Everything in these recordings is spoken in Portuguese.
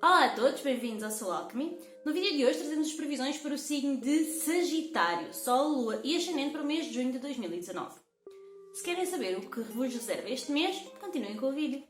Olá a todos, bem-vindos ao Soul Alchemy. No vídeo de hoje trazemos as previsões para o signo de Sagitário, Sol, Lua e Ascendente para o mês de junho de 2019. Se querem saber o que vos reserva este mês, continuem com o vídeo.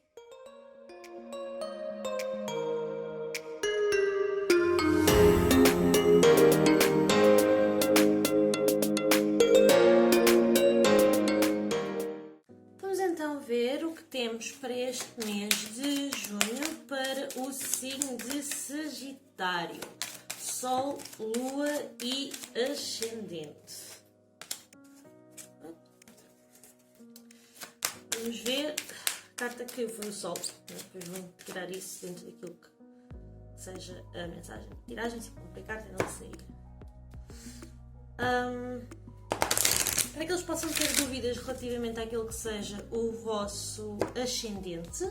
Vamos então ver o que temos para este mês de junho para o signo de Sagitário, Sol, Lua e Ascendente. Vamos ver a carta que foi o Sol. Depois vou tirar isso dentro daquilo que seja a mensagem de tiragem, se complicar, até não sair. Para que eles possam ter dúvidas relativamente àquilo que seja o vosso ascendente,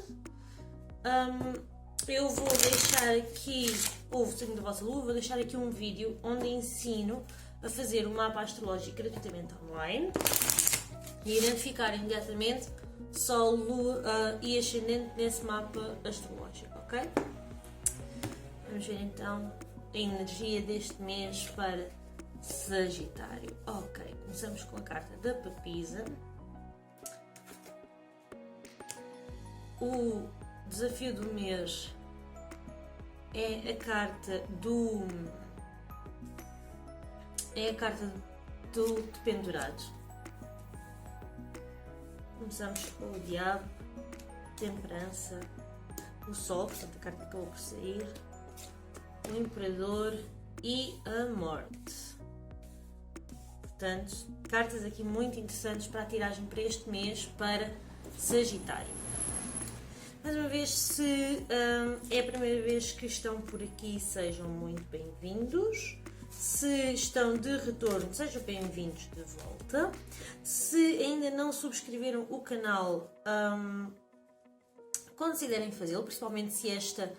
eu vou deixar aqui, ou o signo da vossa lua, vou deixar aqui um vídeo onde ensino a fazer um mapa astrológico gratuitamente online e identificar imediatamente Sol, Lua e Ascendente nesse mapa astrológico, ok? Vamos ver então a energia deste mês para Sagitário. Ok, começamos com a carta da Papisa. O desafio do mês é a carta do Dependurado. Começamos com o Diabo, Temperança, o Sol, portanto a carta acabou por sair, o Imperador e a Morte. Portanto, cartas aqui muito interessantes para a tiragem para este mês para Sagitário. Mais uma vez, se é a primeira vez que estão por aqui, sejam muito bem-vindos. Se estão de retorno, sejam bem-vindos de volta. Se ainda não subscreveram o canal, considerem fazê-lo, principalmente se esta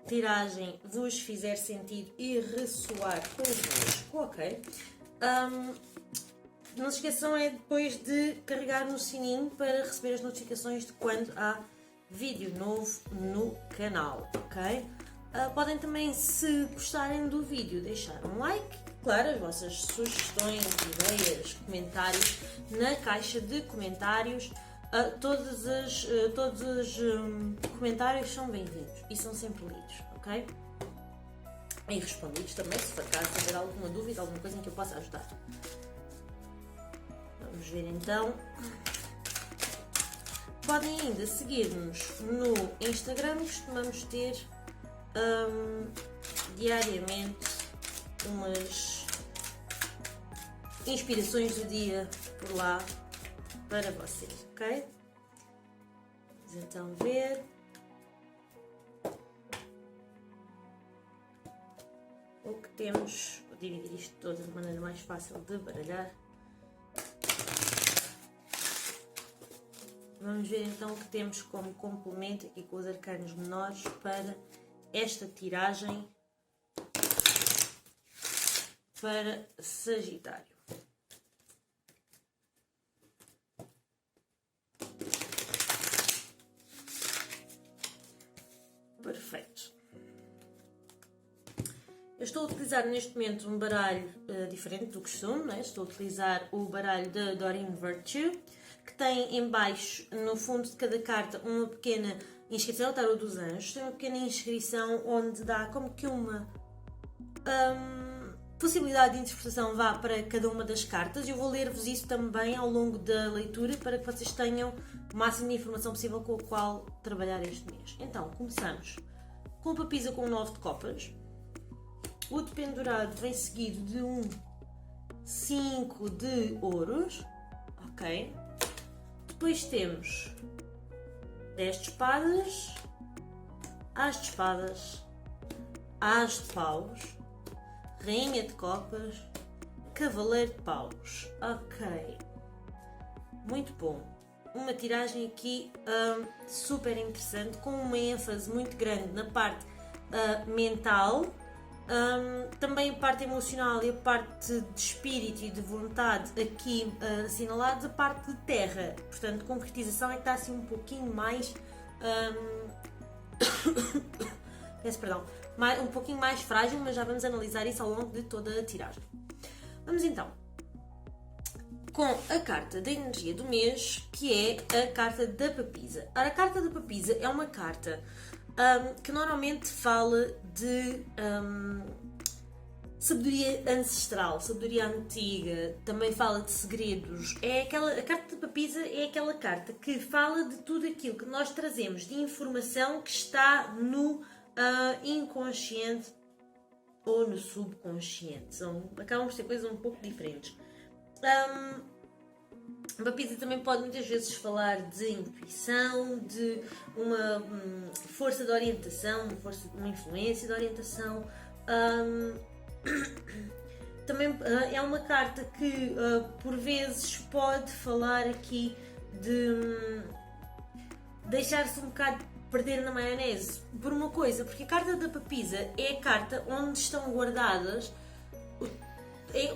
tiragem vos fizer sentido e ressoar convosco, ok? Não se esqueçam depois de carregar no sininho para receber as notificações de quando há vídeo novo no canal, ok? Podem também, se gostarem do vídeo, deixar um like, claro, as vossas sugestões, ideias, comentários na caixa de comentários. Todos os comentários são bem-vindos e são sempre lidos, ok? E respondidos também, se for caso tiver alguma dúvida, alguma coisa em que eu possa ajudar. Vamos ver então. Podem ainda seguir-nos no Instagram, costumamos ter diariamente umas inspirações do dia por lá para vocês, ok? Vamos então ver. O que temos, vou dividir isto todo de maneira mais fácil de baralhar. Vamos ver então o que temos como complemento aqui com os arcanos menores para esta tiragem para Sagitário. Perfeito. Eu estou a utilizar neste momento um baralho diferente do costume, né? Estou a utilizar o baralho da Doreen Virtue, que tem em baixo, no fundo de cada carta, uma pequena inscrição, o Tarot dos Anjos, tem uma pequena inscrição onde dá como que uma possibilidade de interpretação vá para cada uma das cartas. Eu vou ler-vos isso também ao longo da leitura para que vocês tenham o máximo de informação possível com a qual trabalhar este mês. Então, começamos com a Papisa com 9 de copas. O Dependurado vem seguido de um 5 de ouros, ok? Depois temos 10 de espadas, As de espadas, As de paus, Rainha de copas, Cavaleiro de paus, ok? Muito bom. Uma tiragem aqui super interessante, com uma ênfase muito grande na parte mental. Também a parte emocional e a parte de espírito e de vontade aqui assinalados, a parte de terra, portanto concretização é que está assim um pouquinho mais peço perdão, um pouquinho mais frágil, mas já vamos analisar isso ao longo de toda a tiragem. Vamos então com a carta da energia do mês, que é a carta da papisa. Ora, a carta da papisa é uma carta que normalmente fala de sabedoria ancestral, sabedoria antiga, também fala de segredos. A carta da papisa é aquela carta que fala de tudo aquilo que nós trazemos de informação que está no inconsciente ou no subconsciente. Acabam por ser coisas um pouco diferentes. A papisa também pode muitas vezes falar de intuição, de uma força de orientação, uma influência de orientação. Também é uma carta que por vezes pode falar aqui de deixar-se um bocado perder na maionese por uma coisa, porque a carta da papisa é a carta onde estão guardadas,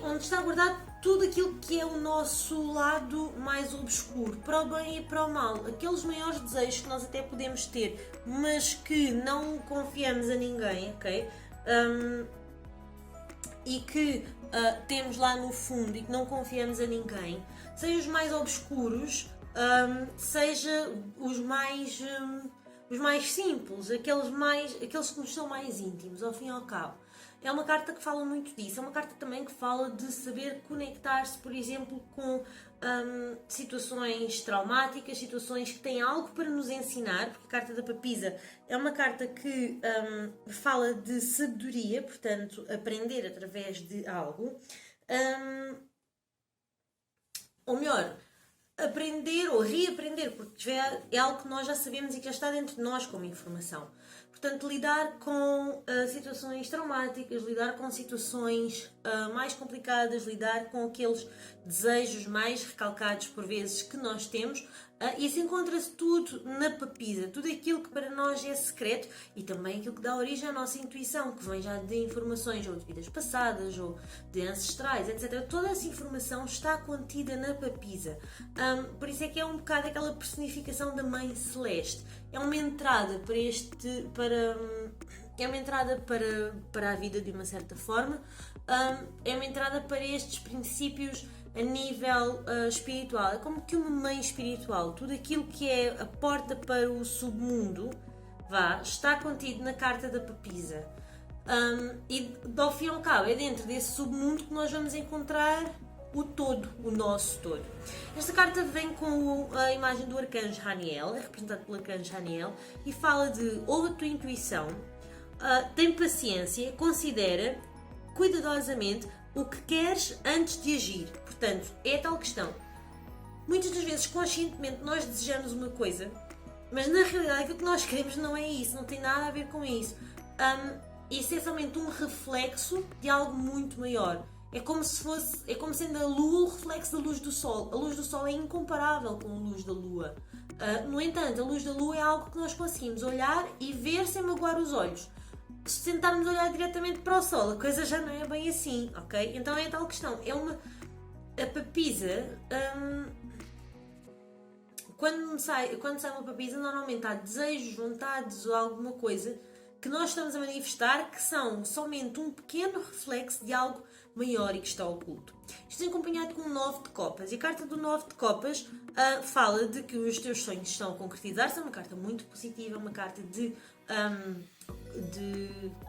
onde está guardado tudo aquilo que é o nosso lado mais obscuro, para o bem e para o mal, aqueles maiores desejos que nós até podemos ter, mas que não confiamos a ninguém, ok? E que temos lá no fundo e que não confiamos a ninguém, seja os mais obscuros, seja os mais simples, aqueles que nos são mais íntimos, ao fim e ao cabo. É uma carta que fala muito disso, é uma carta também que fala de saber conectar-se, por exemplo, com situações traumáticas, situações que têm algo para nos ensinar, porque a carta da papisa é uma carta que fala de sabedoria, portanto, aprender através de algo, ou melhor, aprender ou reaprender, porque é algo que nós já sabemos e que já está dentro de nós como informação. Portanto, lidar com situações traumáticas, lidar com situações mais complicadas, lidar com aqueles desejos mais recalcados por vezes que nós temos. E se encontra-se tudo na papisa, tudo aquilo que para nós é secreto e também aquilo que dá origem à nossa intuição, que vem já de informações ou de vidas passadas ou de ancestrais, etc. Toda essa informação está contida na papisa. Por isso é que é um bocado aquela personificação da Mãe Celeste. É uma entrada é uma entrada para a vida de uma certa forma, é uma entrada para estes princípios a nível espiritual. É como que uma mãe espiritual. Tudo aquilo que é a porta para o submundo está contido na carta da papisa. E ao fim e ao cabo é dentro desse submundo que nós vamos encontrar o todo, o nosso todo. Esta carta vem com a imagem do arcanjo Haniel, é representado pelo arcanjo Haniel, e fala de ouve a tua intuição, tem paciência, considera cuidadosamente o que queres antes de agir. Portanto, é a tal questão. Muitas das vezes, conscientemente, nós desejamos uma coisa, mas na realidade aquilo que nós queremos não é isso, não tem nada a ver com isso. Isso é somente um reflexo de algo muito maior. É como sendo a lua o reflexo da luz do sol. A luz do sol é incomparável com a luz da lua. No entanto, a luz da lua é algo que nós conseguimos olhar e ver sem magoar os olhos. Se tentarmos olhar diretamente para o sol, a coisa já não é bem assim, ok? Então é a tal questão. A papisa, quando sai uma papisa, normalmente há desejos, vontades ou alguma coisa que nós estamos a manifestar que são somente um pequeno reflexo de algo maior e que está oculto. Isto é acompanhado com o 9 de copas. E a carta do 9 de copas fala de que os teus sonhos estão a concretizar-se. É uma carta muito positiva, uma carta de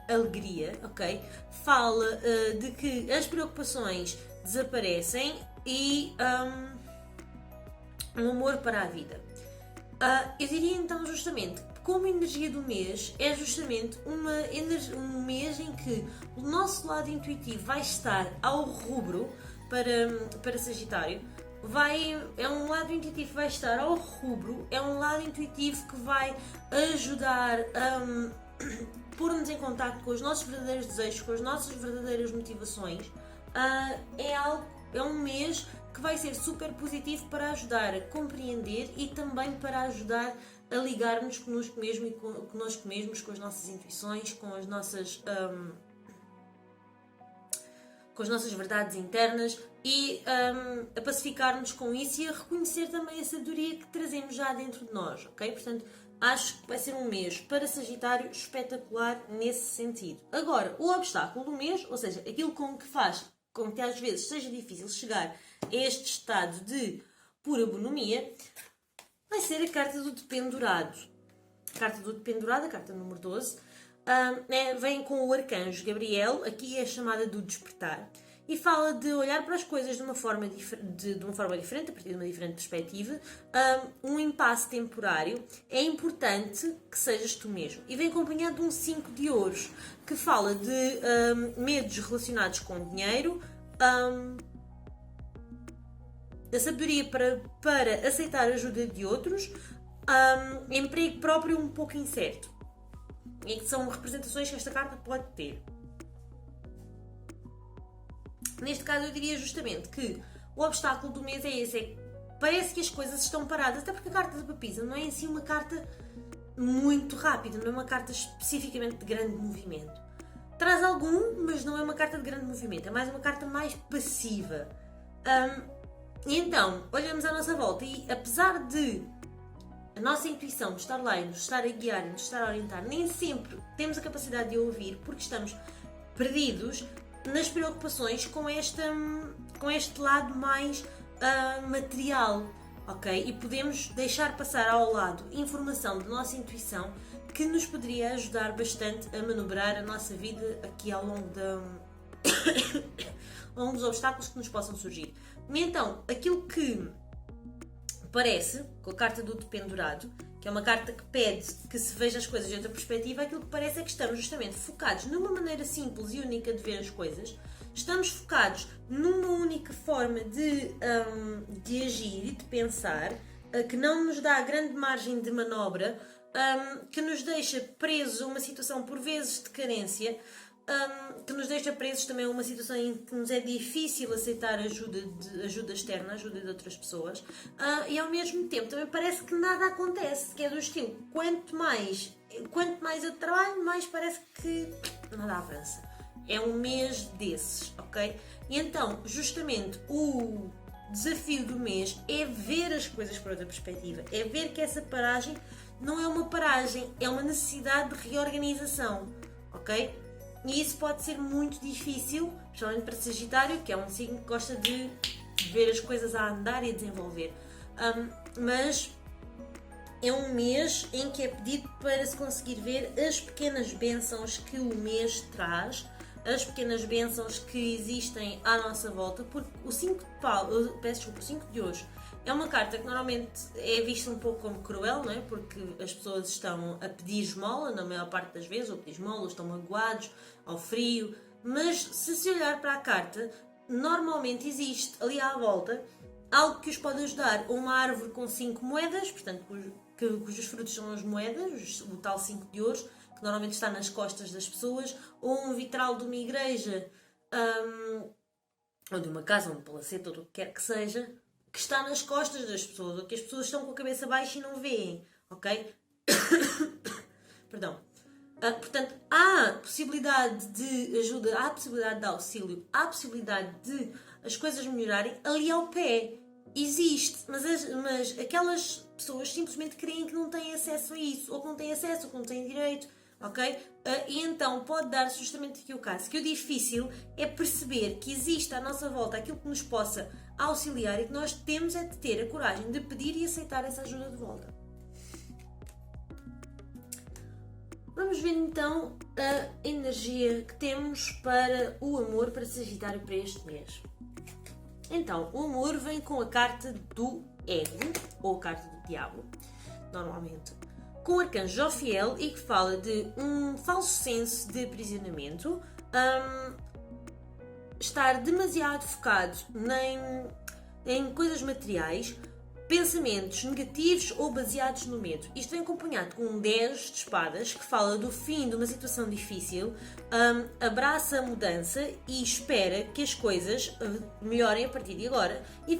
alegria, ok? Fala de que as preocupações desaparecem e um amor para a vida. Eu diria então justamente como a energia do mês é justamente um mês em que o nosso lado intuitivo vai estar ao rubro para Sagitário. É um lado intuitivo que vai estar ao rubro, é um lado intuitivo que vai ajudar a pôr-nos em contacto com os nossos verdadeiros desejos, com as nossas verdadeiras motivações. É um mês que vai ser super positivo para ajudar a compreender e também para ajudar a ligar-nos connosco mesmos, com as nossas intuições, com as nossas verdades internas e a pacificar-nos com isso e a reconhecer também a sabedoria que trazemos já dentro de nós, ok? Portanto, acho que vai ser um mês para Sagitário espetacular nesse sentido. Agora, o obstáculo do mês, ou seja, aquilo com que faz com que às vezes seja difícil chegar a este estado de pura bonomia, vai ser a carta do Dependurado. A carta do Dependurado, a carta número 12, vem com o arcanjo Gabriel, aqui é chamada do despertar, e fala de olhar para as coisas de uma forma diferente, a partir de uma diferente perspectiva, um impasse temporário. É importante que sejas tu mesmo. E vem acompanhado de um 5 de ouros, que fala de medos relacionados com dinheiro, a sabedoria para aceitar a ajuda de outros, emprego próprio um pouco incerto. E que são representações que esta carta pode ter. Neste caso eu diria justamente que o obstáculo do mês é esse, parece que as coisas estão paradas, até porque a carta da papisa não é em si uma carta muito rápida, não é uma carta especificamente de grande movimento. Traz algum, mas não é uma carta de grande movimento, é mais uma carta mais passiva. E então, olhamos à nossa volta e apesar de a nossa intuição nos estar lá e nos estar a guiar e nos estar a orientar, nem sempre temos a capacidade de ouvir porque estamos perdidos nas preocupações com este lado mais material, ok? E podemos deixar passar ao lado informação da nossa intuição que nos poderia ajudar bastante a manobrar a nossa vida aqui ao longo dos obstáculos que nos possam surgir. E então, aquilo que parece, com a carta do Dependurado, que é uma carta que pede que se veja as coisas de outra perspectiva, aquilo que parece é que estamos justamente focados numa maneira simples e única de ver as coisas, estamos focados numa única forma de agir e de pensar, que não nos dá grande margem de manobra, que nos deixa presos a uma situação por vezes de carência, que nos deixa presos também a uma situação em que nos é difícil aceitar ajuda externa, ajuda de outras pessoas, e ao mesmo tempo também parece que nada acontece, que é do estilo, quanto mais eu trabalho, mais parece que nada avança. É um mês desses, ok? E então, justamente, o desafio do mês é ver as coisas por outra perspectiva, é ver que essa paragem não é uma paragem, é uma necessidade de reorganização, ok? E isso pode ser muito difícil, especialmente para Sagitário, que é um signo que gosta de ver as coisas a andar e a desenvolver. Mas é um mês em que é pedido para se conseguir ver as pequenas bênçãos que o mês traz, as pequenas bênçãos que existem à nossa volta, porque o 5 de hoje é uma carta que normalmente é vista um pouco como cruel, não é? Porque as pessoas estão a pedir esmola, na maior parte das vezes, ou a pedir esmola, ou estão magoados, ao frio, mas se olhar para a carta, normalmente existe ali à volta algo que os pode ajudar. Uma árvore com 5 moedas, portanto, cujos frutos são as moedas, o tal 5 de ouros, que normalmente está nas costas das pessoas, ou um vitral de uma igreja, ou de uma casa, um palacete, ou o que quer que seja, que está nas costas das pessoas, ou que as pessoas estão com a cabeça baixa e não veem, ok? Perdão. Portanto, há possibilidade de ajuda, há possibilidade de auxílio, há possibilidade de as coisas melhorarem ali ao pé. Existe, mas aquelas pessoas simplesmente creem que não têm acesso a isso, ou que não têm acesso, ou que não têm direito, ok? E então pode dar-se justamente aqui o caso, que o difícil é perceber que existe à nossa volta aquilo que nos possa auxiliar e que nós temos é de ter a coragem de pedir e aceitar essa ajuda de volta. Vamos ver então a energia que temos para o amor para Sagitário para este mês. Então, o amor vem com a carta do ego, ou a carta do diabo, normalmente, com o arcanjo Jofiel e que fala de um falso senso de aprisionamento, estar demasiado focado em coisas materiais, pensamentos negativos ou baseados no medo. Isto vem acompanhado com um 10 de espadas que fala do fim de uma situação difícil, abraça a mudança e espera que as coisas melhorem a partir de agora, e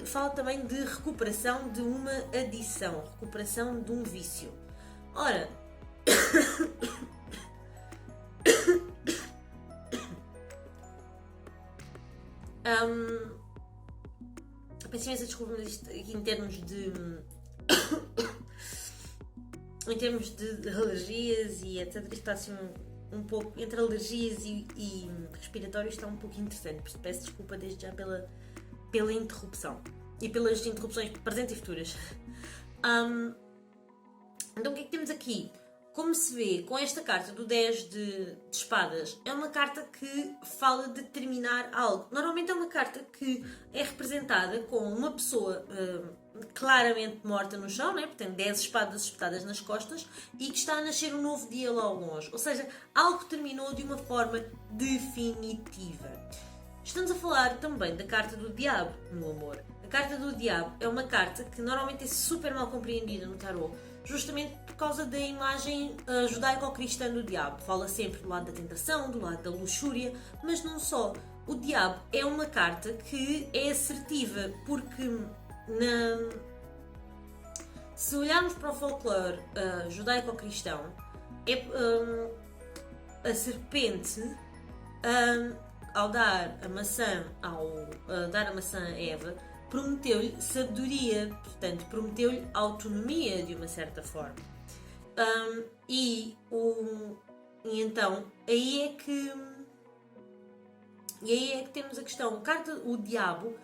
fala também de recuperação de uma adição, recuperação de um vício. Ora, peço imensa desculpa, mas isto aqui em termos de em termos de alergias e etc, isto está assim um pouco, entre alergias e respiratório está um pouco interessante, peço desculpa desde já pela interrupção e pelas interrupções presentes e futuras. Então o que é que temos aqui? Como se vê com esta carta do 10 de espadas, é uma carta que fala de terminar algo. Normalmente é uma carta que é representada com uma pessoa claramente morta no chão, né? Portanto 10 espadas espetadas nas costas, e que está a nascer um novo dia lá ao longe. Ou seja, algo terminou de uma forma definitiva. Estamos a falar também da carta do diabo no amor. A carta do diabo é uma carta que normalmente é super mal compreendida no tarot, justamente por causa da imagem judaico-cristã do diabo. Fala sempre do lado da tentação, do lado da luxúria, mas não só. O diabo é uma carta que é assertiva, porque se olharmos para o folclore judaico-cristão, a serpente, ao dar a maçã a Eva, prometeu-lhe sabedoria, portanto, prometeu-lhe autonomia de uma certa forma. E então, aí é que temos a questão. O diabo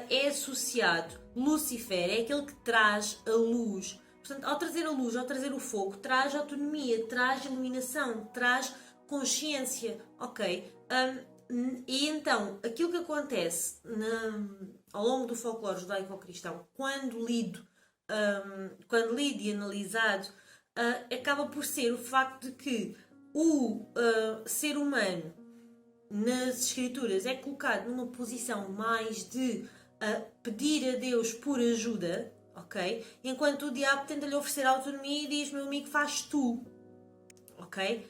é associado, Lúcifer é aquele que traz a luz. Portanto, ao trazer a luz, ao trazer o fogo, traz autonomia, traz iluminação, traz consciência, ok? E então, aquilo que acontece ao longo do folclore judaico-cristão, quando lido e analisado, acaba por ser o facto de que o ser humano nas escrituras é colocado numa posição mais de pedir a Deus por ajuda, ok? Enquanto o diabo tenta-lhe oferecer autonomia e diz: meu amigo, faz tu, ok?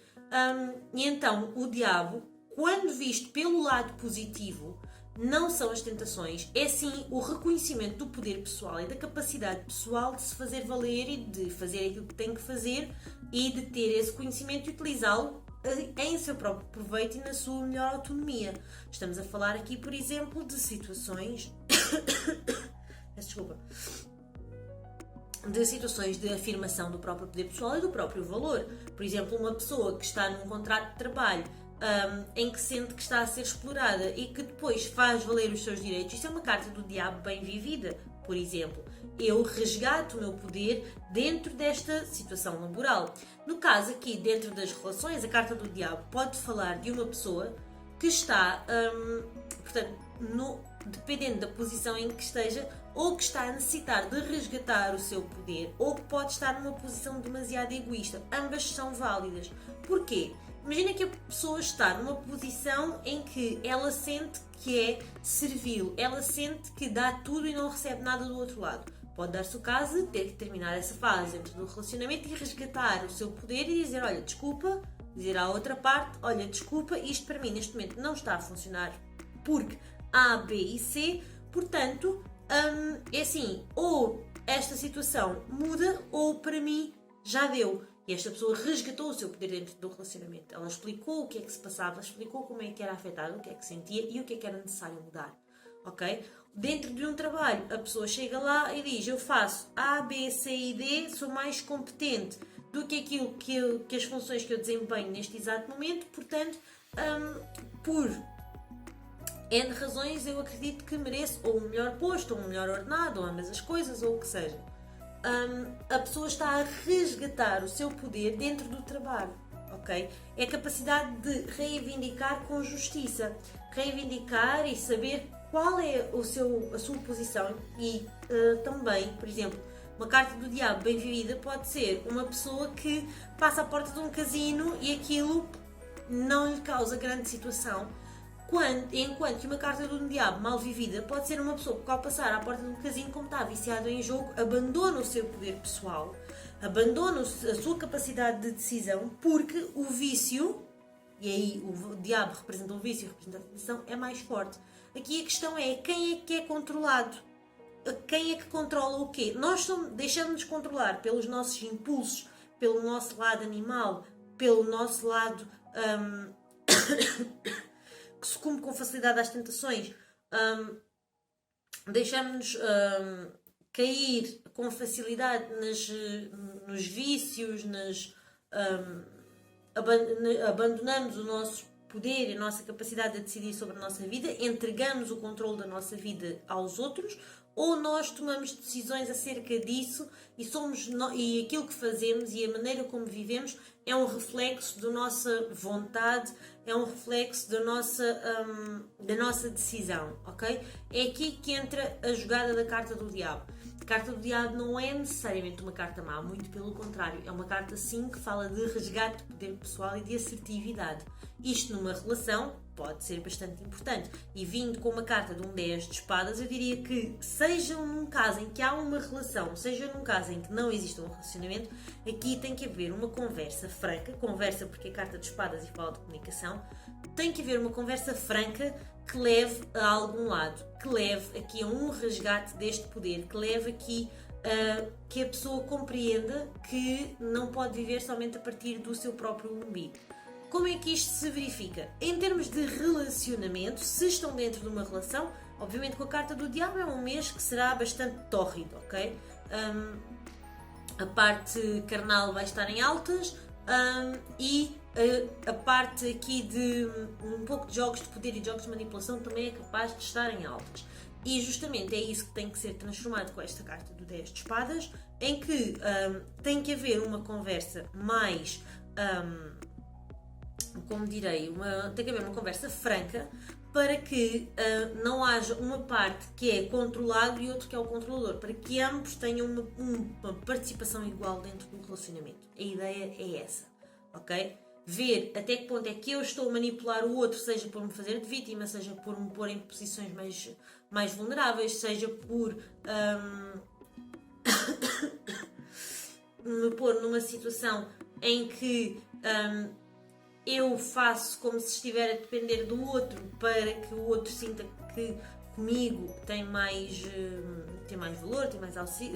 E então o diabo, quando visto pelo lado positivo, não são as tentações, é sim o reconhecimento do poder pessoal e da capacidade pessoal de se fazer valer e de fazer aquilo que tem que fazer e de ter esse conhecimento e utilizá-lo em seu próprio proveito e na sua melhor autonomia. Estamos a falar aqui, por exemplo, de situações de situações de afirmação do próprio poder pessoal e do próprio valor. Por exemplo, uma pessoa que está num contrato de trabalho em que sente que está a ser explorada e que depois faz valer os seus direitos, isso é uma carta do diabo bem vivida. Por exemplo, eu resgato o meu poder dentro desta situação laboral. No caso aqui, dentro das relações, a carta do diabo pode falar de uma pessoa que está, portanto, dependendo da posição em que esteja, ou que está a necessitar de resgatar o seu poder, ou que pode estar numa posição demasiado egoísta. Ambas são válidas. Porquê? Imagina que a pessoa está numa posição em que ela sente que é servil, ela sente que dá tudo e não recebe nada do outro lado. Pode dar-se o caso de ter que terminar essa fase dentro do relacionamento e resgatar o seu poder e dizer: olha, desculpa, dizer à outra parte: olha, desculpa, isto para mim neste momento não está a funcionar porque A, B e C, portanto, é assim, ou esta situação muda ou para mim já deu. E esta pessoa resgatou o seu poder dentro do relacionamento. Ela explicou o que é que se passava, explicou como é que era afetado, o que é que sentia e o que é que era necessário mudar. Ok? Dentro de um trabalho, a pessoa chega lá e diz: eu faço A, B, C e D, sou mais competente do que aquilo que as funções que eu desempenho neste exato momento, portanto, por N razões eu acredito que mereço ou um melhor posto, ou um melhor ordenado, ou ambas as coisas, ou o que seja. A pessoa está a resgatar o seu poder dentro do trabalho, ok? É a capacidade de reivindicar com justiça, reivindicar e saber qual é a sua posição e também, por exemplo, uma carta do diabo bem vivida pode ser uma pessoa que passa à porta de um casino e aquilo não lhe causa grande situação. Enquanto que uma carta do diabo mal vivida pode ser uma pessoa que, ao passar à porta de um casino, como está viciado em jogo, abandona o seu poder pessoal, abandona a sua capacidade de decisão, porque o vício, e aí o diabo representa o vício e representa a tentação, é mais forte. Aqui a questão é: quem é que é controlado? Quem é que controla o quê? Nós deixamos-nos controlar pelos nossos impulsos, pelo nosso lado animal, pelo nosso lado que sucumbe com facilidade às tentações, deixamos-nos cair com facilidade nos vícios, abandonamos o nosso poder e a nossa capacidade de decidir sobre a nossa vida, entregamos o controle da nossa vida aos outros, ou nós tomamos decisões acerca disso e aquilo que fazemos e a maneira como vivemos é um reflexo da nossa vontade, é um reflexo da nossa decisão, ok? É aqui que entra a jogada da carta do diabo. A carta do diabo não é necessariamente uma carta má, muito pelo contrário, é uma carta sim que fala de resgate de poder pessoal e de assertividade. Isto numa relação pode ser bastante importante. E vindo com uma carta de um 10 de espadas, eu diria que seja num caso em que há uma relação, seja num caso em que não existe um relacionamento, aqui tem que haver uma conversa franca, conversa porque é carta de espadas e fala de comunicação, tem que haver uma conversa franca que leve a algum lado, que leve aqui a um resgate deste poder, que leve aqui a que a pessoa compreenda que não pode viver somente a partir do seu próprio umbigo. Como é que isto se verifica? Em termos de relacionamento, se estão dentro de uma relação, obviamente com a carta do diabo é um mês que será bastante tórrido, ok? A parte carnal vai estar em altas e a parte aqui de um pouco de jogos de poder e jogos de manipulação também é capaz de estar em altas. E justamente é isso que tem que ser transformado com esta carta do 10 de espadas, em que tem que haver uma conversa mais... como direi, tem que haver uma conversa franca para que não haja uma parte que é controlado e outro que é o controlador, para que ambos tenham uma participação igual dentro do relacionamento. A ideia é essa, ok? Ver até que ponto é que eu estou a manipular o outro, seja por me fazer de vítima, seja por me pôr em posições mais vulneráveis, seja por me pôr numa situação em que eu faço como se estiver a depender do outro para que o outro sinta que comigo tem mais valor,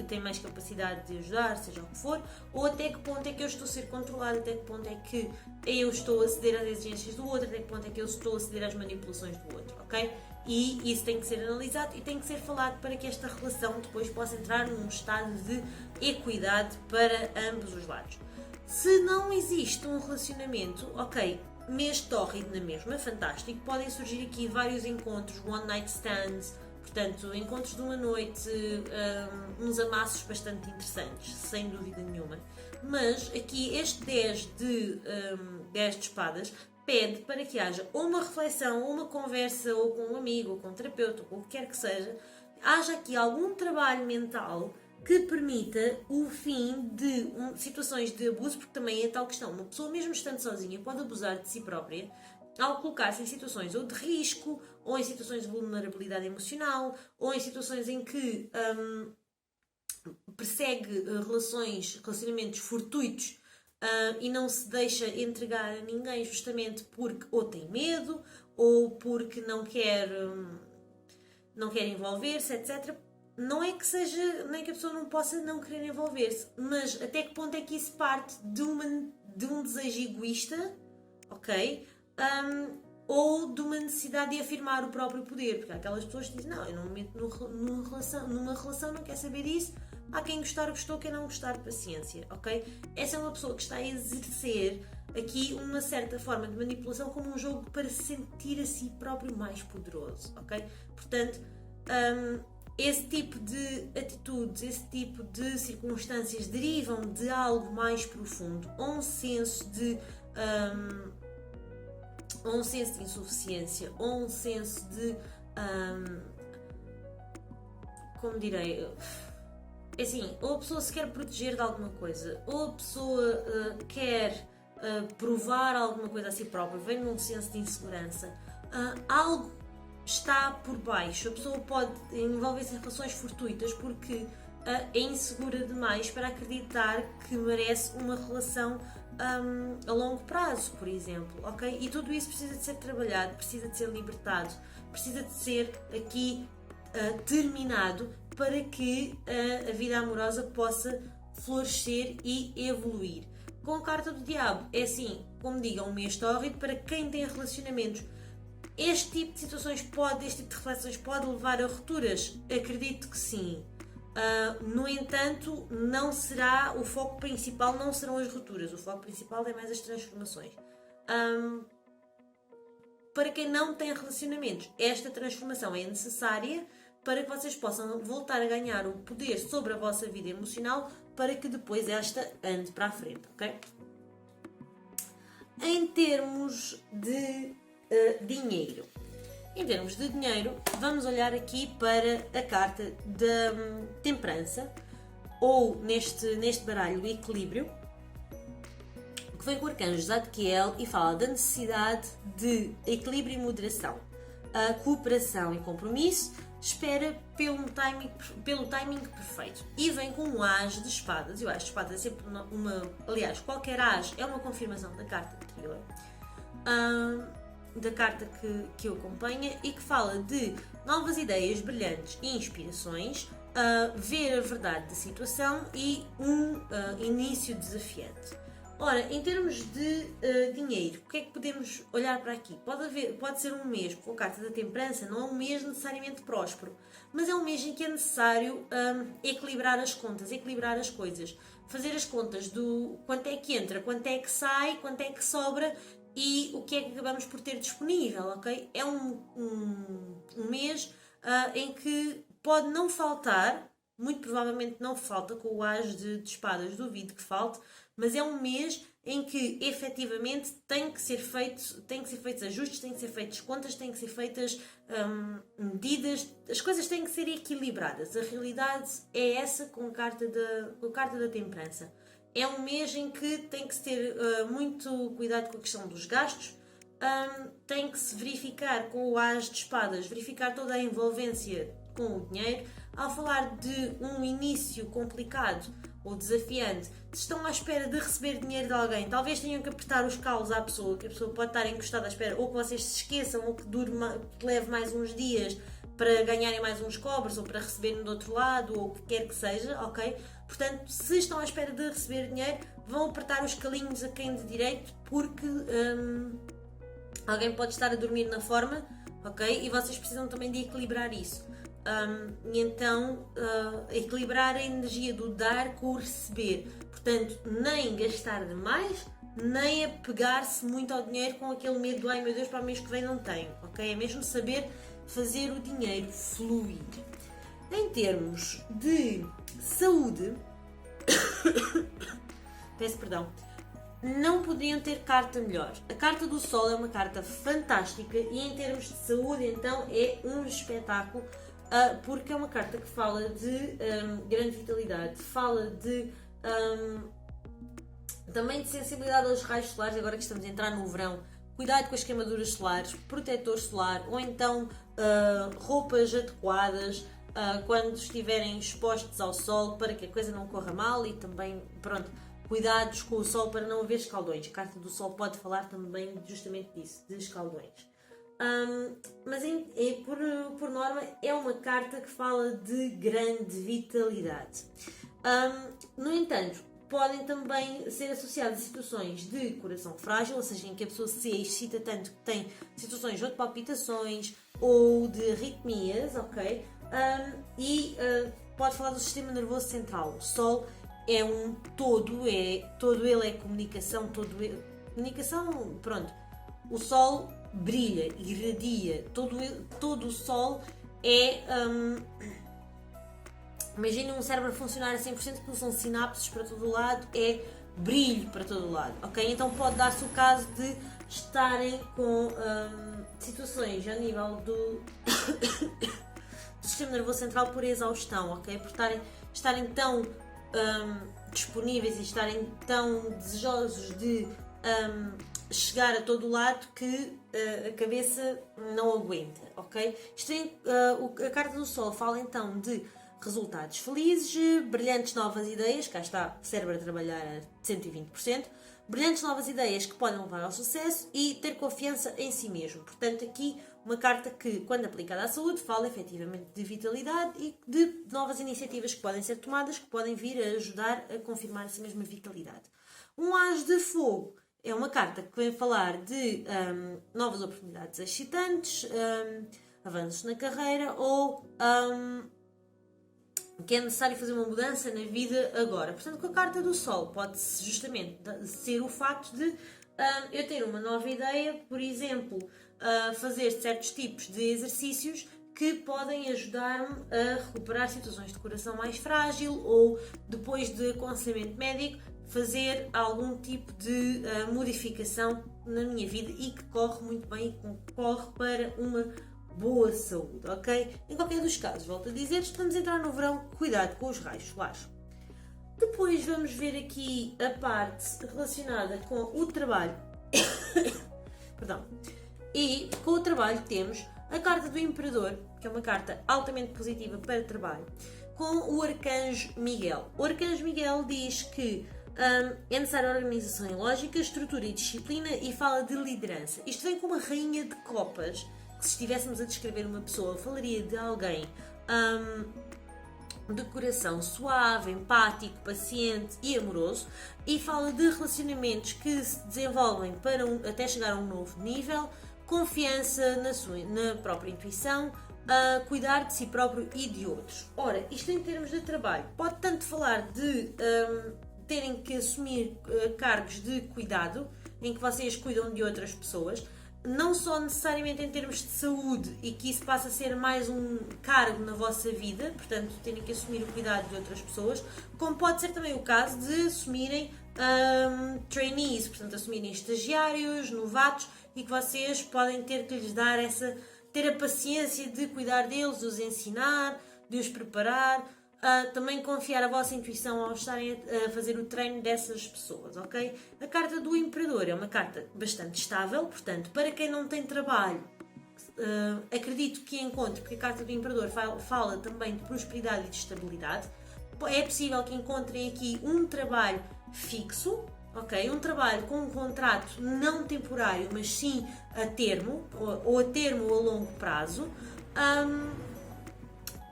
tem mais capacidade de ajudar, seja o que for, ou até que ponto é que eu estou a ser controlada, até que ponto é que eu estou a ceder às exigências do outro, até que ponto é que eu estou a ceder às manipulações do outro, ok? E isso tem que ser analisado e tem que ser falado para que esta relação depois possa entrar num estado de equidade para ambos os lados. Se não existe um relacionamento, ok, mês tórrido na mesma, é fantástico, podem surgir aqui vários encontros, one night stands, portanto, encontros de uma noite, uns amassos bastante interessantes, sem dúvida nenhuma. Mas aqui este 10 de espadas pede para que haja ou uma reflexão, ou uma conversa, ou com um amigo, ou com um terapeuta, ou o que quer que seja, haja aqui algum trabalho mental que permita o fim de situações de abuso, porque também é tal questão, uma pessoa mesmo estando sozinha pode abusar de si própria ao colocar-se em situações ou de risco, ou em situações de vulnerabilidade emocional, ou em situações em que persegue relacionamentos fortuitos e não se deixa entregar a ninguém justamente porque ou tem medo, ou porque não quer envolver-se, etc. Não é que seja, nem que a pessoa não possa não querer envolver-se, mas até que ponto é que isso parte de um desejo egoísta, ok? Ou de uma necessidade de afirmar o próprio poder, porque há aquelas pessoas que dizem, não, eu não me meto numa relação, não quero saber disso, há quem gostar, gostou, quem não gostar, paciência, ok? Essa é uma pessoa que está a exercer aqui uma certa forma de manipulação como um jogo para se sentir a si próprio mais poderoso, ok? Portanto, esse tipo de atitudes, esse tipo de circunstâncias derivam de algo mais profundo, ou um senso de insuficiência, ou um senso de, como direi, assim, ou a pessoa se quer proteger de alguma coisa, ou a pessoa quer provar alguma coisa a si própria, vem num senso de insegurança, algo está por baixo. A pessoa pode envolver-se em relações fortuitas porque é insegura demais para acreditar que merece uma relação a longo prazo, por exemplo, ok? E tudo isso precisa de ser trabalhado, precisa de ser libertado, precisa de ser aqui terminado para que a vida amorosa possa florescer e evoluir. Com a carta do diabo é assim, como digo, um mês tórrido para quem tem relacionamentos. Este tipo de situações este tipo de reflexões pode levar a rupturas? Acredito que sim. No entanto, não será o foco principal, não serão as rupturas, o foco principal é mais as transformações. Para quem não tem relacionamentos, esta transformação é necessária para que vocês possam voltar a ganhar o poder sobre a vossa vida emocional para que depois esta ande para a frente, ok? Em termos de dinheiro. Em termos de dinheiro, vamos olhar aqui para a carta da temperança, ou neste baralho, o equilíbrio, que vem com o arcanjo Zadkiel e fala da necessidade de equilíbrio e moderação, a cooperação e compromisso, espera pelo timing perfeito. E vem com um as de espadas. E o as de espadas é sempre aliás, qualquer as é uma confirmação da carta anterior. Da carta que o acompanha e que fala de novas ideias brilhantes e inspirações, ver a verdade da situação e um início desafiante. Ora, em termos de dinheiro, o que é que podemos olhar para aqui? Pode ser um mês, com a carta da temperança, não é um mês necessariamente próspero, mas é um mês em que é necessário equilibrar as contas, equilibrar as coisas, fazer as contas do quanto é que entra, quanto é que sai, quanto é que sobra e o que é que acabamos por ter disponível, ok? É um mês em que pode não faltar, muito provavelmente não falta, com o as de espadas duvido que falte, mas é um mês em que efetivamente tem que ser feitos ajustes, têm que ser feitas contas, têm que ser feitas medidas, as coisas têm que ser equilibradas. A realidade é essa com a carta da temperança. É um mês em que tem que se ter muito cuidado com a questão dos gastos, tem que se verificar com o as de espadas, verificar toda a envolvência com o dinheiro. Ao falar de um início complicado ou desafiante, se estão à espera de receber dinheiro de alguém, talvez tenham que apertar os calos à pessoa, que a pessoa pode estar encostada à espera, ou que vocês se esqueçam, ou que leve mais uns dias para ganharem mais uns cobres, ou para receberem do outro lado, ou o que quer que seja, ok? Portanto, se estão à espera de receber dinheiro, vão apertar os calinhos a quem de direito, porque alguém pode estar a dormir na forma, ok? E vocês precisam também de equilibrar isso. E então, equilibrar a energia do dar com o receber. Portanto, nem gastar demais, nem apegar-se muito ao dinheiro com aquele medo do ai meu Deus, para o mês que vem não tenho, ok? É mesmo saber fazer o dinheiro fluir. Em termos de saúde, peço perdão, não poderiam ter carta melhor. A carta do Sol é uma carta fantástica e em termos de saúde então é um espetáculo, porque é uma carta que fala de grande vitalidade, fala de também de sensibilidade aos raios solares, agora que estamos a entrar no verão. Cuidado com as queimaduras solares, protetor solar ou então roupas adequadas quando estiverem expostos ao sol para que a coisa não corra mal e também, pronto, cuidados com o sol para não haver escaldões. A carta do Sol pode falar também justamente disso, de escaldões. Mas por norma é uma carta que fala de grande vitalidade. No entanto, podem também ser associadas a situações de coração frágil, ou seja, em que a pessoa se excita tanto que tem situações ou de palpitações ou de arritmias, ok? Pode falar do sistema nervoso central. O Sol é um todo, todo ele é comunicação, comunicação, pronto. O Sol brilha, irradia, todo o Sol é... Imaginem um cérebro funcionar a 100%, que são sinapses para todo o lado, é brilho para todo o lado, ok? Então pode dar-se o caso de estarem com situações a nível do sistema nervoso central por exaustão, ok? Por estarem tão disponíveis e estarem tão desejosos de chegar a todo o lado que a cabeça não aguenta, ok? A carta do Sol fala então de resultados felizes, brilhantes novas ideias, cá está o cérebro a trabalhar a 120%, brilhantes novas ideias que podem levar ao sucesso e ter confiança em si mesmo. Portanto, aqui uma carta que, quando aplicada à saúde, fala efetivamente de vitalidade e de novas iniciativas que podem ser tomadas, que podem vir a ajudar a confirmar essa mesma vitalidade. Um as de fogo é uma carta que vem falar de novas oportunidades excitantes, avanços na carreira ou que é necessário fazer uma mudança na vida agora. Portanto, com a carta do Sol pode justamente ser o facto de eu ter uma nova ideia, por exemplo, fazer certos tipos de exercícios que podem ajudar-me a recuperar situações de coração mais frágil ou, depois de aconselhamento médico, fazer algum tipo de modificação na minha vida e que corre muito bem e que corre para uma boa saúde, ok? Em qualquer dos casos, volto a dizer, estamos a entrar no verão, cuidado com os raios solares. Depois vamos ver aqui a parte relacionada com o trabalho. Perdão. E com o trabalho temos a carta do Imperador, que é uma carta altamente positiva para trabalho, com o Arcanjo Miguel. O Arcanjo Miguel diz que é necessária organização e lógica, estrutura e disciplina e fala de liderança. Isto vem com uma rainha de copas, que se estivéssemos a descrever uma pessoa, falaria de alguém de coração suave, empático, paciente e amoroso, e fala de relacionamentos que se desenvolvem até chegar a um novo nível, confiança na própria intuição, cuidar de si próprio e de outros. Ora, isto em termos de trabalho, pode tanto falar de terem que assumir cargos de cuidado, em que vocês cuidam de outras pessoas, não só necessariamente em termos de saúde e que isso passa a ser mais um cargo na vossa vida, portanto terem que assumir o cuidado de outras pessoas, como pode ser também o caso de assumirem trainees, portanto assumirem estagiários, novatos, e que vocês podem ter que lhes dar ter a paciência de cuidar deles, de os ensinar, de os preparar, também confiar a vossa intuição ao estarem a fazer o treino dessas pessoas, ok? A carta do Imperador é uma carta bastante estável, portanto, para quem não tem trabalho, acredito que encontre, porque a carta do Imperador fala também de prosperidade e de estabilidade. É possível que encontrem aqui um trabalho fixo, ok? Um trabalho com um contrato não temporário, mas sim a termo, ou a termo ou a longo prazo.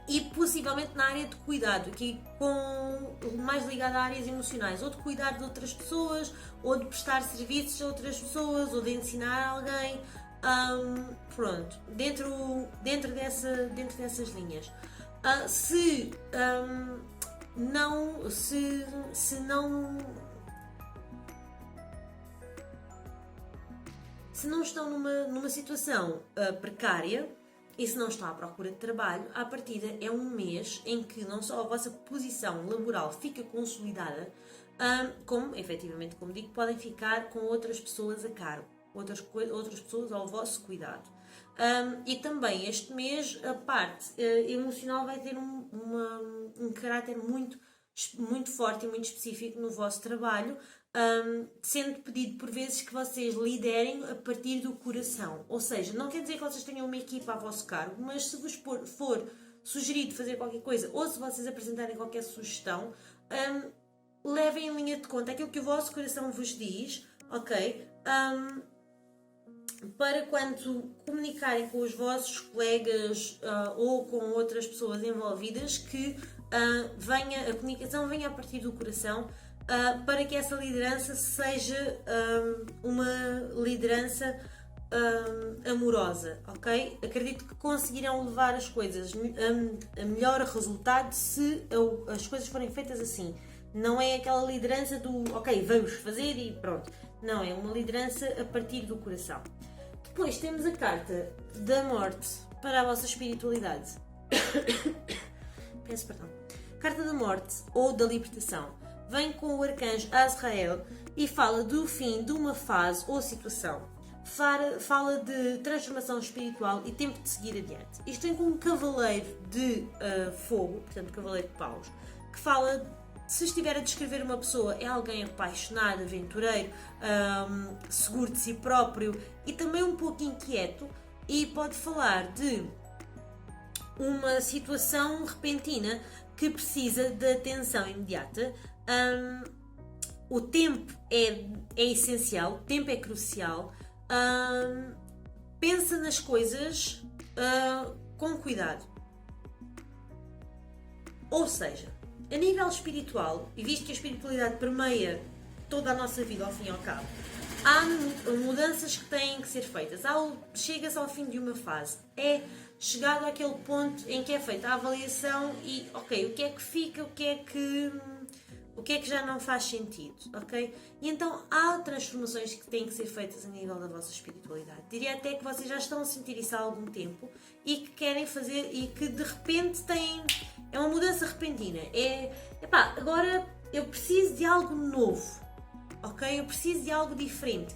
E possivelmente na área de cuidado, aqui mais ligada a áreas emocionais, ou de cuidar de outras pessoas, ou de prestar serviços a outras pessoas, ou de ensinar alguém, pronto, dentro dessas linhas. Se não estão numa situação precária, e se não estão à procura de trabalho, à partida é um mês em que não só a vossa posição laboral fica consolidada, como, efetivamente, como digo, podem ficar com outras pessoas a cargo, outras pessoas ao vosso cuidado. E também este mês a parte emocional vai ter um caráter muito forte e muito específico no vosso trabalho, sendo pedido por vezes que vocês liderem a partir do coração. Ou seja, não quer dizer que vocês tenham uma equipa a vosso cargo, mas se vos for sugerido fazer qualquer coisa, ou se vocês apresentarem qualquer sugestão, levem em linha de conta aquilo que o vosso coração vos diz, ok? Para quando comunicarem com os vossos colegas ou com outras pessoas envolvidas, que a comunicação venha a partir do coração, para que essa liderança seja uma liderança amorosa, ok? Acredito que conseguirão levar as coisas a melhor resultado se as coisas forem feitas assim. Não é aquela liderança do ok, vamos fazer e pronto. Não, é uma liderança a partir do coração. Depois temos a carta da morte para a vossa espiritualidade. Peço perdão. Carta da morte ou da libertação. Vem com o arcanjo Azrael e fala do fim de uma fase ou situação. Fala de transformação espiritual e tempo de seguir adiante. Isto vem com um cavaleiro de fogo, portanto cavaleiro de paus, que fala, se estiver a descrever uma pessoa, é alguém apaixonado, aventureiro, seguro de si próprio e também um pouco inquieto, e pode falar de uma situação repentina que precisa de atenção imediata. O tempo é essencial, o tempo é crucial. Pensa nas coisas com cuidado. Ou seja, a nível espiritual, e visto que a espiritualidade permeia toda a nossa vida ao fim e ao cabo, há mudanças que têm que ser feitas. Chega-se ao fim de uma fase. É chegado àquele ponto em que é feita a avaliação e, ok, o que é que fica, o que é que já não faz sentido, ok? E então há transformações que têm que ser feitas a nível da vossa espiritualidade. Diria até que vocês já estão a sentir isso há algum tempo e que querem fazer e que de repente têm... É uma mudança repentina. Agora eu preciso de algo novo, ok? Eu preciso de algo diferente.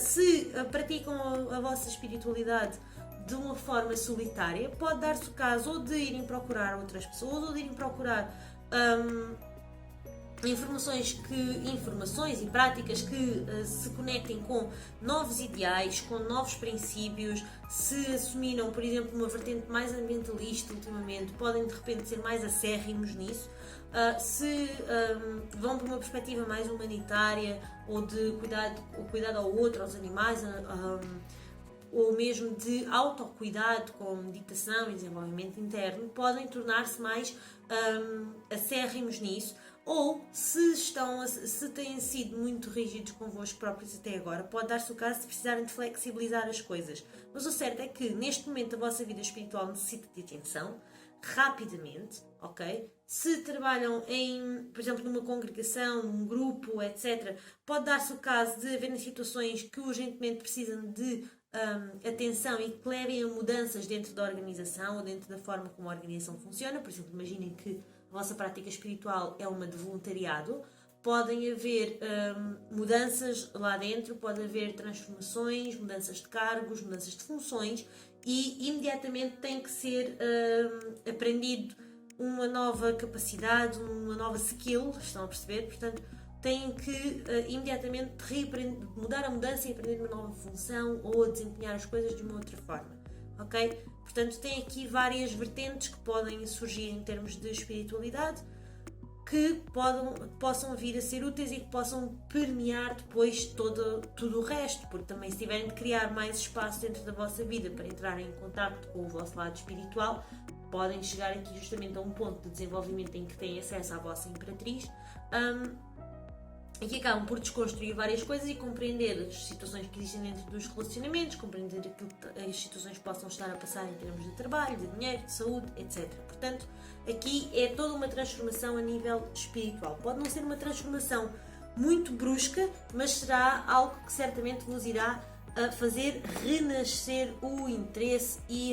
Se praticam a vossa espiritualidade de uma forma solitária, pode dar-se o caso ou de irem procurar outras pessoas ou de irem procurar informações e práticas que se conectem com novos ideais, com novos princípios. Se assumiram, por exemplo, uma vertente mais ambientalista ultimamente, podem de repente ser mais acérrimos nisso. Se vão para uma perspectiva mais humanitária ou de cuidado ao outro, aos animais, ou mesmo de autocuidado com meditação e desenvolvimento interno, podem tornar-se mais acérrimos nisso. Ou se têm sido muito rígidos convosco próprios até agora, pode dar-se o caso de precisarem de flexibilizar as coisas. Mas o certo é que neste momento a vossa vida espiritual necessita de atenção, rapidamente, ok? Se trabalham por exemplo, numa congregação, num grupo, etc., pode dar-se o caso de haverem situações que urgentemente precisam de atenção e que levem a mudanças dentro da organização ou dentro da forma como a organização funciona. Por exemplo, imaginem que a vossa prática espiritual é uma de voluntariado, podem haver mudanças lá dentro, pode haver transformações, mudanças de cargos, mudanças de funções e imediatamente tem que ser aprendido uma nova capacidade, uma nova skill, estão a perceber? Portanto, têm que imediatamente mudar a mudança e aprender uma nova função ou a desempenhar as coisas de uma outra forma, ok? Portanto, tem aqui várias vertentes que podem surgir em termos de espiritualidade que possam vir a ser úteis e que possam permear depois tudo o resto, porque também se tiverem de criar mais espaço dentro da vossa vida para entrarem em contacto com o vosso lado espiritual, podem chegar aqui justamente a um ponto de desenvolvimento em que têm acesso à vossa imperatriz e que acabam por desconstruir várias coisas e compreender as situações que existem dentro dos relacionamentos, compreender aquilo que as situações que possam estar a passar em termos de trabalho, de dinheiro, de saúde, etc. Portanto, aqui é toda uma transformação a nível espiritual. Pode não ser uma transformação muito brusca, mas será algo que certamente vos irá fazer renascer o interesse e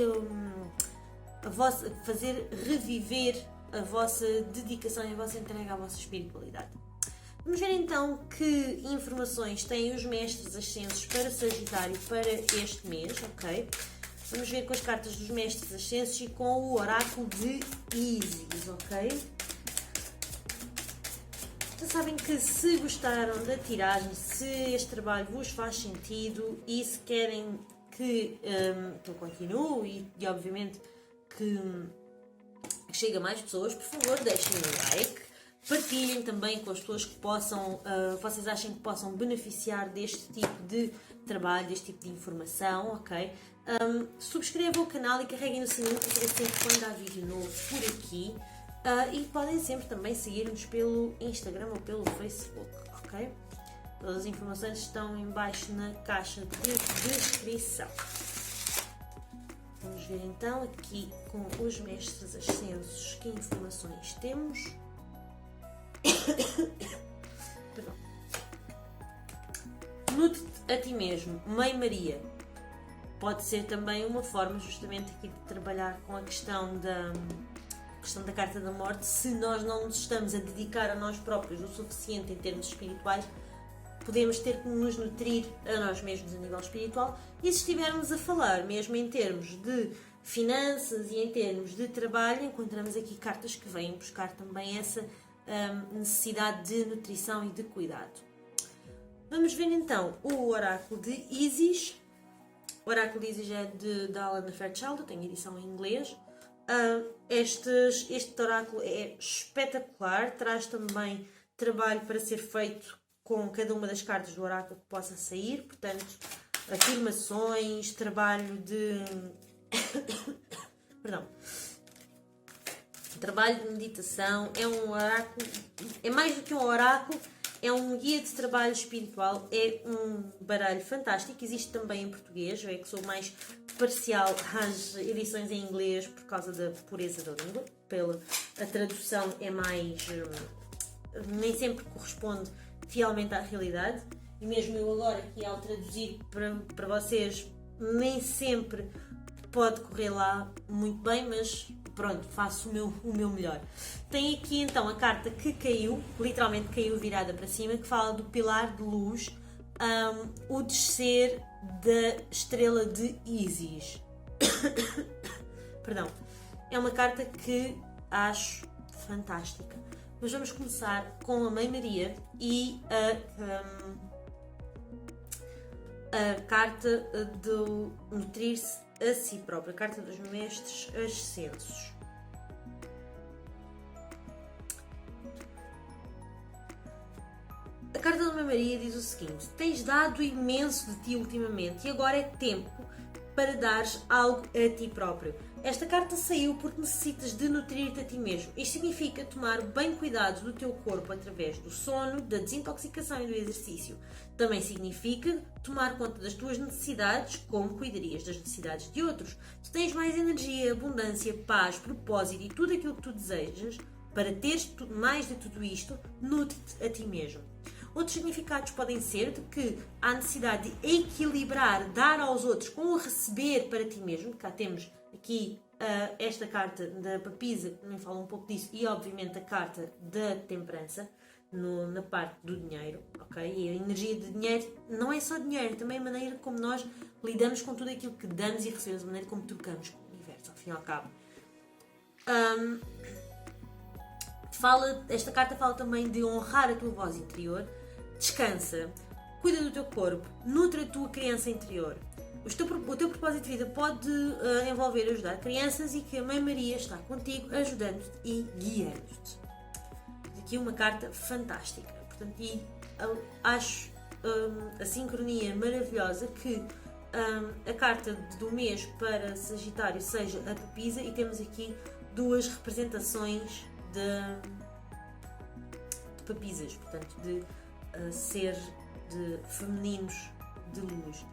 fazer reviver a vossa dedicação e a vossa entrega à vossa espiritualidade. Vamos ver então que informações têm os mestres ascensos para Sagitário para este mês, ok? Vamos ver com as cartas dos mestres ascensos e com o oráculo de Ísis, ok? Já sabem que se gostaram da tiragem, se este trabalho vos faz sentido e se querem que eu continue e obviamente que chegue a mais pessoas, por favor deixem um like, partilhem também com as pessoas que vocês achem que possam beneficiar deste tipo de trabalho, deste tipo de informação, ok? Subscrevam o canal e carreguem no sininho para saber sempre quando há vídeo novo por aqui. E podem sempre também seguir-nos pelo Instagram ou pelo Facebook, ok? Todas as informações estão em baixo na caixa de descrição. Vamos ver então aqui com os mestres ascensos que informações temos. Perdão. Nutre-te a ti mesmo, Mãe Maria. Pode ser também uma forma justamente aqui de trabalhar com a questão da Carta da Morte. Se nós não nos estamos a dedicar a nós próprios o suficiente em termos espirituais, podemos ter que nos nutrir a nós mesmos a nível espiritual. E se estivermos a falar mesmo em termos de finanças e em termos de trabalho, encontramos aqui cartas que vêm buscar também essa necessidade de nutrição e de cuidado. Vamos ver então o oráculo de Ísis. O oráculo de Ísis é de Alan Fairchild, tem edição em inglês. Este oráculo é espetacular, traz também trabalho para ser feito com cada uma das cartas do oráculo que possa sair, portanto, afirmações, trabalho de... Perdão. Trabalho de meditação, é um oráculo, é mais do que um oráculo, é um guia de trabalho espiritual, é um baralho fantástico, existe também em português, eu é que sou mais parcial às edições em inglês por causa da pureza da língua, a tradução é mais... nem sempre corresponde fielmente à realidade, e mesmo eu agora aqui ao traduzir para vocês, nem sempre pode correr lá muito bem, mas pronto, faço o meu melhor. Tem aqui então a carta que caiu, literalmente caiu virada para cima, que fala do pilar de luz, o descer da estrela de Ísis. Perdão. É uma carta que acho fantástica. Mas vamos começar com a Mãe Maria e a carta do nutrir-se a si próprio, a carta dos mestres ascensos. A carta da Mãe Maria diz o seguinte: tens dado imenso de ti ultimamente e agora é tempo para dares algo a ti próprio. Esta carta saiu porque necessitas de nutrir-te a ti mesmo. Isto significa tomar bem cuidado do teu corpo através do sono, da desintoxicação e do exercício. Também significa tomar conta das tuas necessidades, como cuidarias das necessidades de outros. Tu tens mais energia, abundância, paz, propósito e tudo aquilo que tu desejas. Para teres mais de tudo isto, nutre-te a ti mesmo. Outros significados podem ser de que há necessidade de equilibrar, dar aos outros com o receber para ti mesmo. Cá temos aqui esta carta da papisa, que também fala um pouco disso, e obviamente a carta da temperança, na parte do dinheiro, ok? E a energia de dinheiro não é só dinheiro, também a maneira como nós lidamos com tudo aquilo que damos e recebemos, a maneira como trocamos com o universo, ao fim e ao cabo. Esta carta fala também de honrar a tua voz interior, descansa, cuida do teu corpo, nutre a tua criança interior. O teu propósito de vida pode envolver ajudar crianças e que a Mãe Maria está contigo, ajudando-te e guiando-te. Aqui uma carta fantástica. Portanto, acho a sincronia maravilhosa que a carta do mês para Sagitário seja a papisa e temos aqui duas representações de papisas, portanto, de ser de femininos de luz.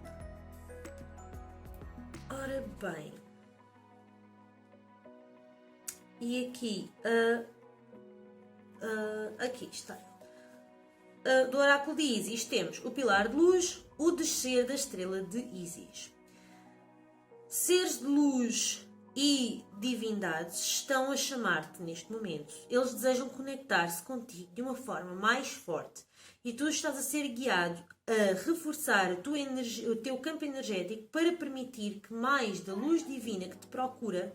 Ora bem, e aqui, aqui está. Do oráculo de Ísis temos o pilar de luz, o descer da estrela de Ísis. Seres de luz e divindades estão a chamar-te neste momento. Eles desejam conectar-se contigo de uma forma mais forte e tu estás a ser guiado a reforçar o teu campo energético para permitir que mais da luz divina que te procura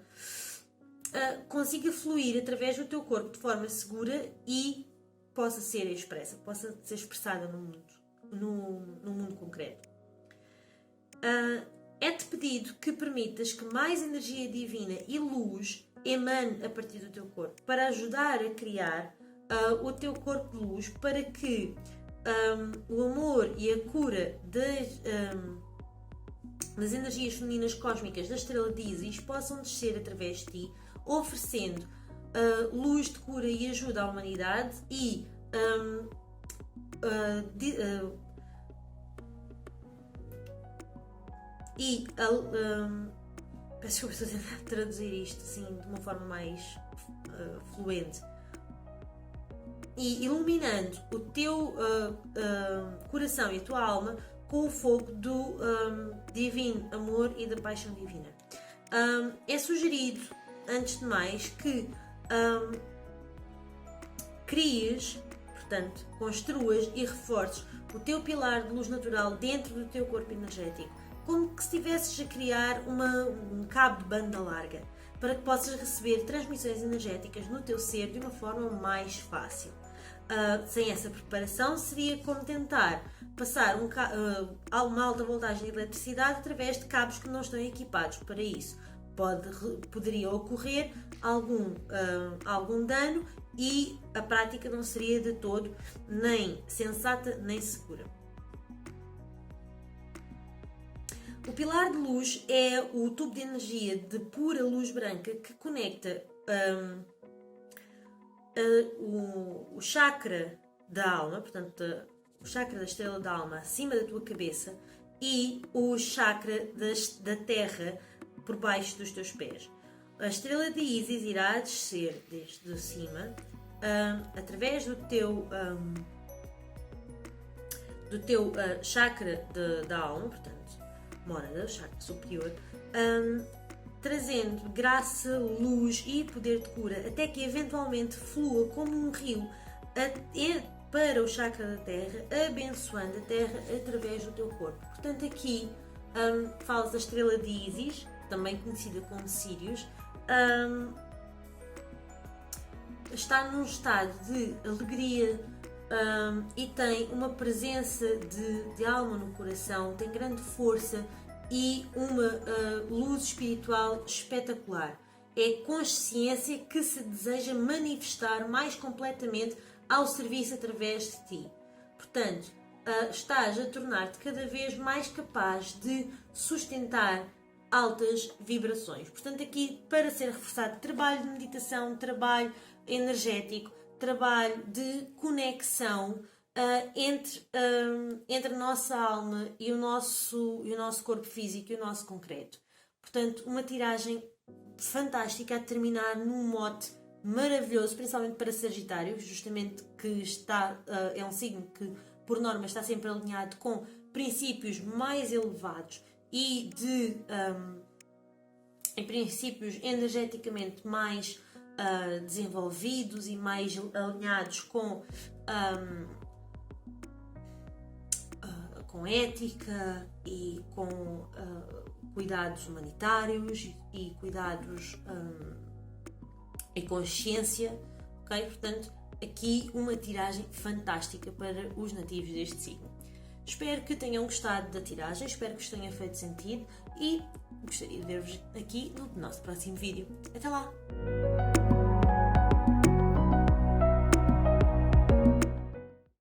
consiga fluir através do teu corpo de forma segura e possa ser expressa, possa ser expressada no mundo concreto. É-te pedido que permitas que mais energia divina e luz emane a partir do teu corpo para ajudar a criar o teu corpo de luz para que o amor e a cura das energias femininas cósmicas da estrela de Ísis possam descer através de ti, oferecendo luz de cura e ajuda à humanidade e peço desculpa, estou a tentar traduzir isto assim de uma forma mais fluente. E iluminando o teu coração e a tua alma com o fogo do divino amor e da paixão divina. É sugerido, antes de mais, que cries, portanto, construas e reforces o teu pilar de luz natural dentro do teu corpo energético, como que se estivesses a criar um cabo de banda larga, para que possas receber transmissões energéticas no teu ser de uma forma mais fácil. Sem essa preparação, seria como tentar passar uma alta voltagem de eletricidade através de cabos que não estão equipados para isso. Poderia ocorrer algum dano e a prática não seria de todo nem sensata nem segura. O pilar de luz é o tubo de energia de pura luz branca que conecta o chakra da alma, portanto, o chakra da estrela da alma acima da tua cabeça e o chakra da terra por baixo dos teus pés. A estrela de Ísis irá descer desde cima, através do teu chakra da alma, portanto, Mônada, chakra superior, trazendo graça, luz e poder de cura, até que eventualmente flua como um rio para o chakra da terra, abençoando a terra através do teu corpo. Portanto, aqui falas da estrela de Ísis, também conhecida como Sírius, está num estado de alegria e tem uma presença de alma no coração, tem grande força e uma luz espiritual espetacular. É consciência que se deseja manifestar mais completamente ao serviço através de ti. Portanto, estás a tornar-te cada vez mais capaz de sustentar altas vibrações. Portanto, aqui para ser reforçado, trabalho de meditação, trabalho energético, trabalho de conexão entre a nossa alma e o nosso corpo físico e o nosso concreto. Portanto, uma tiragem fantástica a terminar num mote maravilhoso, principalmente para Sagitário, justamente que é um signo que, por norma, está sempre alinhado com princípios mais elevados e em princípios energeticamente mais desenvolvidos e mais alinhados com ética e com cuidados humanitários e cuidados e consciência, ok? Portanto, aqui uma tiragem fantástica para os nativos deste signo. Espero que tenham gostado da tiragem, espero que vos tenha feito sentido e gostaria de ver-vos aqui no nosso próximo vídeo. Até lá!